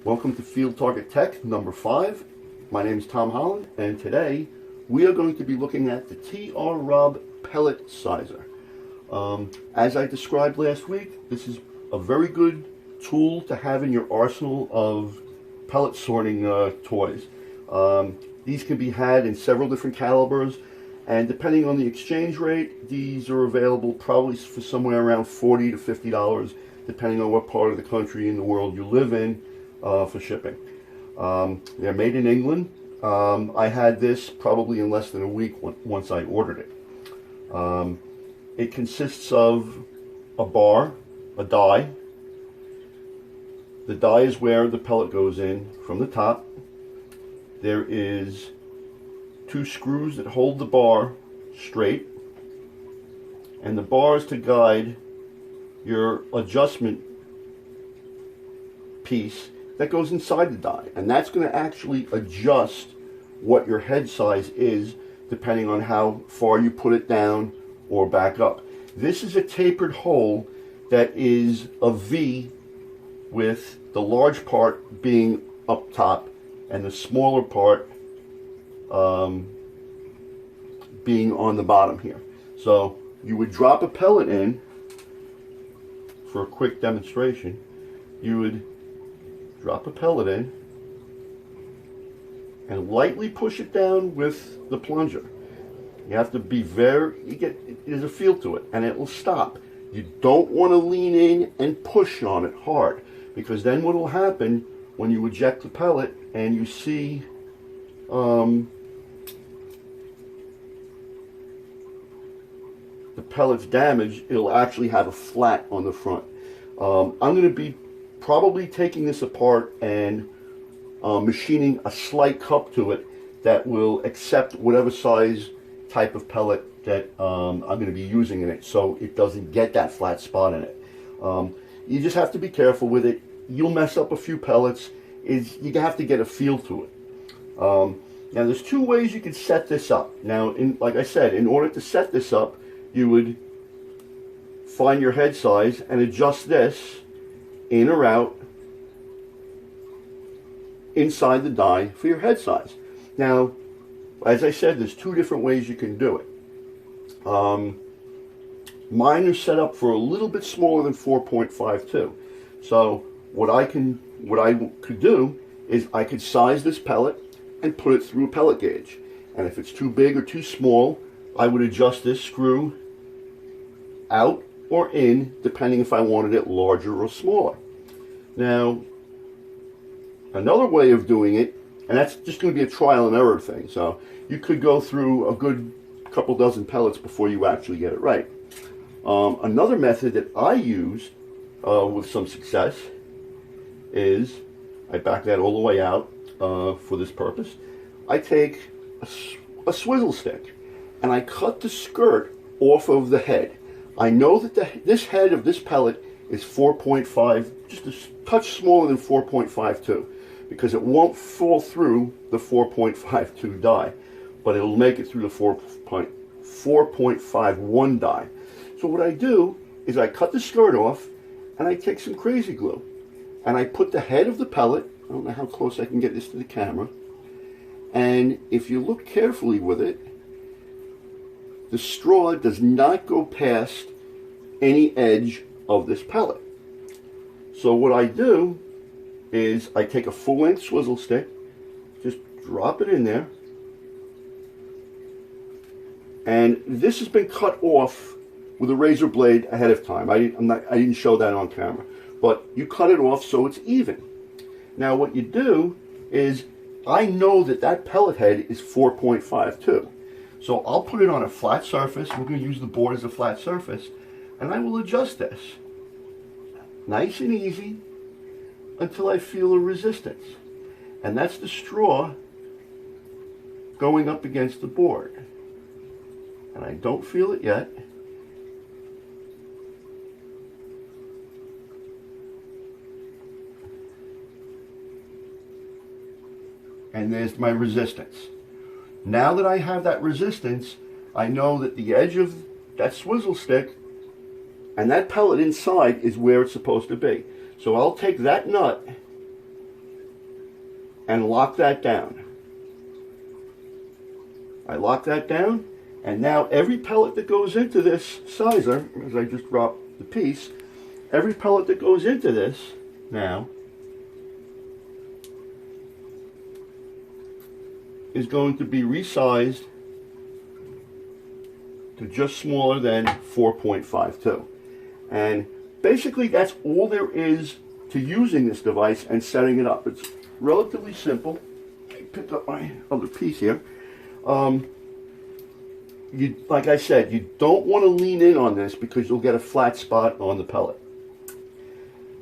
Welcome to Field Target Tech number 5. My name is Tom Holland, and today we are going to be looking at the TR Robb pellet sizer. As I described last week, this is a very good tool to have in your arsenal of pellet sorting toys. These can be had in several different calibers, and depending on the exchange rate, these are available probably for somewhere around $40 to $50, depending on what part of the country in the world you live in, for shipping. They're made in England. I had this probably in less than a week once I ordered it. It consists of a bar, a die. The die is where the pellet goes in from the top. There is 2 screws that hold the bar straight, and the bar is to guide your adjustment piece that goes inside the die, and that's going to actually adjust what your head size is depending on how far you put it down or back up. This is a tapered hole that is a V, with the large part being up top and the smaller part being on the bottom here. So you would drop a pellet in for a quick demonstration. You would drop a pellet in and lightly push it down with the plunger. You have to be there's a feel to it, and it will stop. You don't want to lean in and push on it hard, because then what will happen when you eject the pellet and you see the pellet's damaged, it'll actually have a flat on the front. I'm going to be probably taking this apart and machining a slight cup to it that will accept whatever size type of pellet that I'm going to be using in it, so it doesn't get that flat spot in it. You just have to be careful with it. You'll mess up a few pellets. You have to get a feel to it. Now there's 2 ways you can set this up. Now, like I said, in order to set this up, you would find your head size and adjust this in or out inside the die for your head size. Now, as I said, there's 2 different ways you can do it. Mine are set up for a little bit smaller than 4.52. So what I could do is I could size this pellet and put it through a pellet gauge. And if it's too big or too small, I would adjust this screw out or in, depending if I wanted it larger or smaller. Now, another way of doing it, and that's just going to be a trial and error thing, so you could go through a good couple dozen pellets before you actually get it right. Another method that I use with some success is, I back that all the way out for this purpose. I take a swizzle stick and I cut the skirt off of the head. I know that this head of this pellet is 4.5, just a touch smaller than 4.52, because it won't fall through the 4.52 die, but it'll make it through the 4.51 die. So what I do is I cut the skirt off and I take some crazy glue and I put the head of the pellet, I don't know how close I can get this to the camera, and if you look carefully with it, the straw does not go past any edge of this pellet. So what I do is I take a full-length swizzle stick, just drop it in there, and this has been cut off with a razor blade ahead of time. I didn't show that on camera, but you cut it off so it's even. Now what you do is, I know that pellet head is 4.52. So I'll put it on a flat surface. We're going to use the board as a flat surface, and I will adjust this nice and easy until I feel a resistance. And that's the straw going up against the board. And I don't feel it yet. And there's my resistance. Now that I have that resistance, I know that the edge of that swizzle stick and that pellet inside is where it's supposed to be. So I'll take that nut and lock that down. I lock that down, and now every pellet that goes into this sizer, as I just dropped the piece, every pellet that goes into this now is going to be resized to just smaller than 4.52. And basically that's all there is to using this device and setting it up. It's relatively simple. I picked up my other piece here. Like I said, you don't want to lean in on this because you'll get a flat spot on the pellet.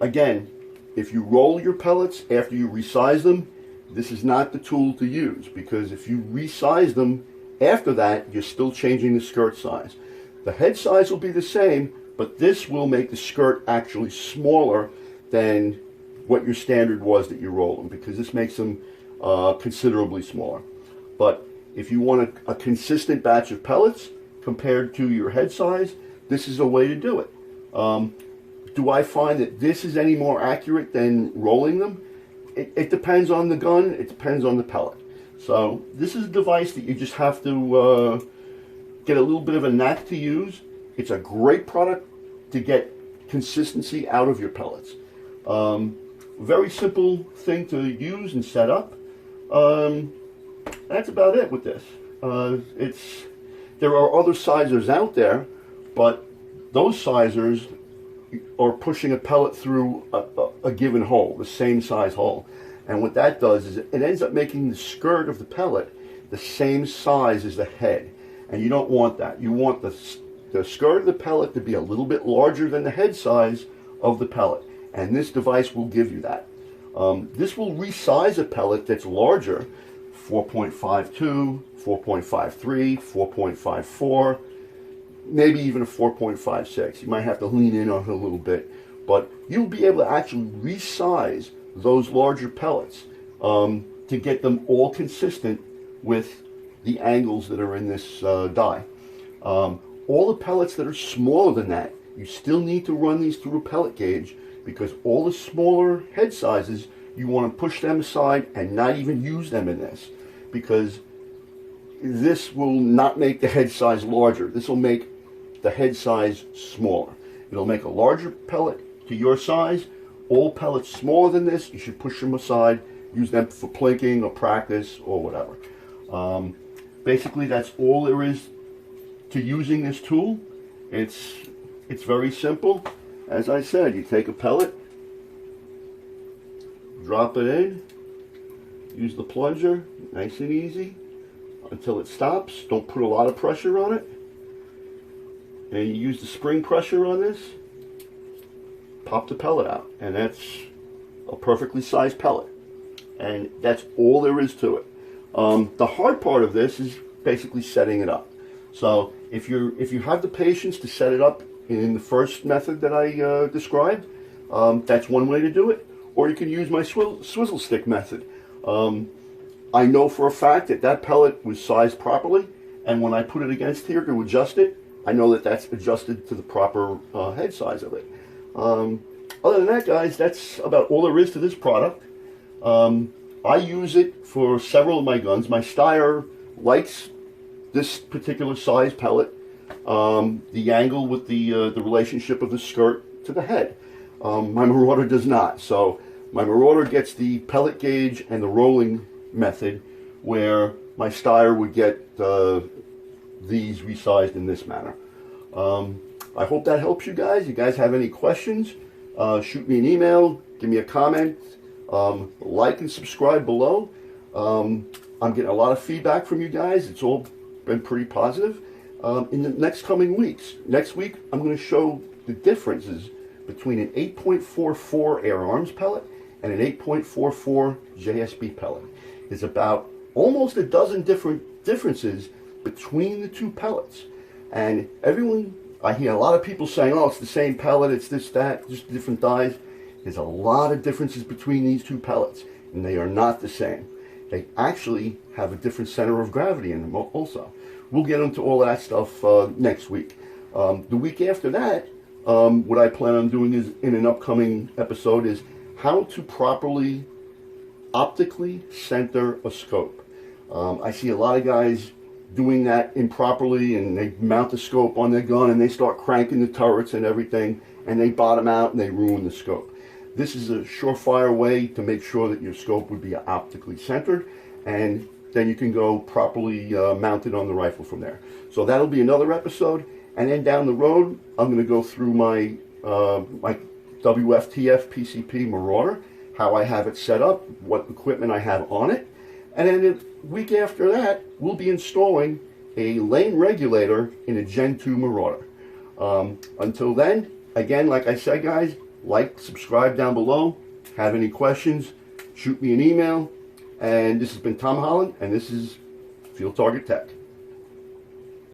Again, if you roll your pellets after you resize them, this is not the tool to use, because if you resize them after that, you're still changing the skirt size. The head size will be the same, but this will make the skirt actually smaller than what your standard was that you roll them, because this makes them considerably smaller. But if you want a consistent batch of pellets compared to your head size, this is a way to do it. Do I find that this is any more accurate than rolling them? It depends on the gun, it depends on the pellet. So this is a device that you just have to get a little bit of a knack to use. It's a great product to get consistency out of your pellets. Very simple thing to use and set up. That's about it with this. There are other sizers out there, but those sizers are pushing a pellet through a given hole, the same size hole. And what that does is it ends up making the skirt of the pellet the same size as the head. And you don't want that. You want the skirt of the pellet to be a little bit larger than the head size of the pellet. And this device will give you that. This will resize a pellet that's larger, 4.52, 4.53, 4.54, maybe even a 4.56. You might have to lean in on it a little bit, but you'll be able to actually resize those larger pellets to get them all consistent with the angles that are in this die. All the pellets that are smaller than that, you still need to run these through a pellet gauge, because all the smaller head sizes, you want to push them aside and not even use them in this, because this will not make the head size larger. This will make the head size smaller. It'll make a larger pellet to your size. All pellets smaller than this, you should push them aside, use them for plinking or practice or whatever. Basically, that's all there is to using this tool. It's very simple. As I said, you take a pellet, drop it in, use the plunger, nice and easy, until it stops. Don't put a lot of pressure on it. And you use the spring pressure on this, pop the pellet out, and that's a perfectly sized pellet. And that's all there is to it. The hard part of this is basically setting it up. So if you have the patience to set it up in the first method that I described, that's one way to do it. Or you can use my swizzle stick method. I know for a fact that that pellet was sized properly, and when I put it against here to adjust it, I know that that's adjusted to the proper head size of it. Other than that, guys, that's about all there is to this product. I use it for several of my guns. My Steyr likes this particular size pellet, the angle with the relationship of the skirt to the head. My Marauder does not. So my Marauder gets the pellet gauge and the rolling method, where my Steyr would get these resized in this manner. I hope that helps you guys. You guys have any questions, shoot me an email, give me a comment, like and subscribe below. I'm getting a lot of feedback from you guys. It's all been pretty positive. In the next coming weeks, next week I'm going to show the differences between an 8.44 Air Arms pellet and an 8.44 JSB pellet. There's about almost a dozen different differences between the two pellets. And I hear a lot of people saying, oh, it's the same pellet, it's this, that, just different dies. There's a lot of differences between these two pellets, and they are not the same. They actually have a different center of gravity in them also. We'll get into all that stuff next week. The week after that, what I plan on doing is, in an upcoming episode, is how to properly optically center a scope. I see a lot of guys doing that improperly, and they mount the scope on their gun and they start cranking the turrets and everything, and they bottom out and they ruin the scope. This is a surefire way to make sure that your scope would be optically centered, and then you can go properly mounted on the rifle from there. So that'll be another episode, and then down the road I'm going to go through my my WFTF PCP Marauder, how I have it set up, what equipment I have on it, and then the week after that we'll be installing a lane regulator in a Gen 2 Marauder. Until then, again, like I said, guys, like, subscribe down below. Have any questions, shoot me an email. And this has been Tom Holland, and this is Field Target Tech.